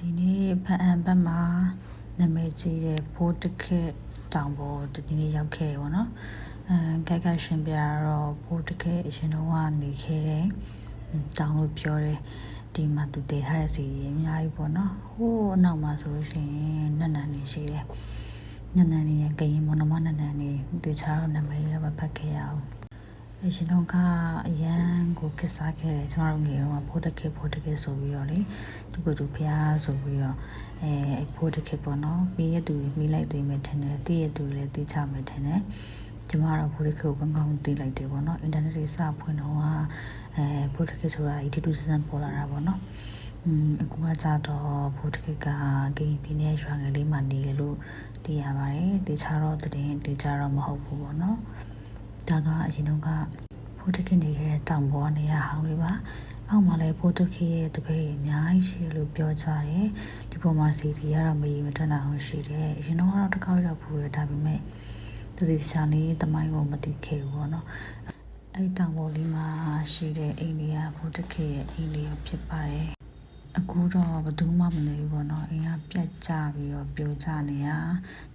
ဒီနေ့ဖန်အန်ဘက်မှာနာမည်ကြီးတဲ့ဘိုးတခက်တောင်ပေါ်ဒီနေ့ရောက်ခဲ့တယ်ပေါ့နော်ခိုက်ရှင်ပြတော့ဘိုးတခက်အရှင်တော်ကနေခဲ့တဲ့တောင်လို့ပြောတယ်ဒီမှာသူတည်ထားတဲ့စီအများကြီးပေါ့နော်ဟိုးအနောက်မှာဆိုလို့ရှိရင်နတ်နန်နေရှိတယ်နတ်နန်နေကရင်မနမနတ်နန်နေတခြားတော့နာမည်တော့မဖတ်ခဲ့ရအောင်အရှင်တော်ကအရန်ကိုခက်စားခဲ့တယ်ကျမတို့ငယ်တော့ဘိုးတခက်ဆိုပြီးတော့လေသူကသူဖျားဆိုပြီးတော့ဘိုးတခက်ပေါ့နော်ပြီးရသူမိလိုက်သိမယ်ထင်တယ်တည့်ရသူလည်းသိချမယ်ထင်တယ်ကျမတော့ဘိုးတခက်ကိုကောင်းကောင်းသိလိုက်တယ်ပေါ့နော်အင်တာနက်တွေစဖွင့်တော့ဘိုးတခက်ဆိုတာအတီတူစံပေါ်လာတာပေါ့နော်အခုကကြတော့ဘိုးတခက်ကဂိမ်းပြင်းရဲ့ရွာငယ်လေးမှာနေရလို့သိရပါတယ်တခြားတော့တင်တခြားတော့မဟုတ်ဘူးပေါ့နော်ဒါကအရင်တော့ကဖိုးတခင်နေခဲ့တဲ့တောင်ပေါ်နေရဟောင်းလေးပါအောက်မှာလည်းဖိုးတခင်ရဲ့တပည့်အများကြီးရှိလို့ပြောကြတယ်ဒီပေါ်မှာစီတီကတော့မရေမထွက်နိုင်အောင်ရှိတယ်အရင်တော့တစ်ခါရောက်ဘူးရဒါပေမဲ့သူစီချာလေးတမိုင်းကိုမသိခဲ့ဘူးပေါ့နော်အဲ့တောင်ပေါ်လေးမှာရှိတဲ့အိမ်လေးကဖိုးတခင်ရဲ့အိမ်လေးဖြစ်ပါတယ်အခုတော့ဘယ်သူမှမနေဘူးပေါ့နော်အိမ်ကပြတ်ကျပြီးတော့ပြိုကျနေရ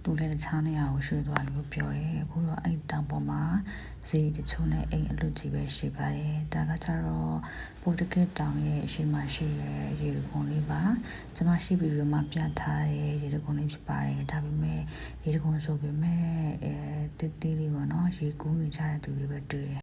သူလည်းတခြားနေရာကိုရွှေ့သွားလို့ပြောတယ်အခုတော့အဲ့တောင်ပေါ်မှာဈေးတချို့နဲ့အိမ်အလွတ်ကြီးပဲရှိပါတယ်ဒါကကြတော့ပိုတကက်တောင်ရဲ့အရှိမရှိရဲ့ရေတကုံလေးပါကျွန်မရှိဗီဒီယိုမှာပြထားတဲ့ရေတကုံလေးဖြစ်ပါတယ်ဒါပေမဲ့ရေတကုံဆိုပေမဲ့တေးသေးလေးပေါ့နော်ရေကူးနေကြတဲ့သူတွေပဲတွေ့တယ်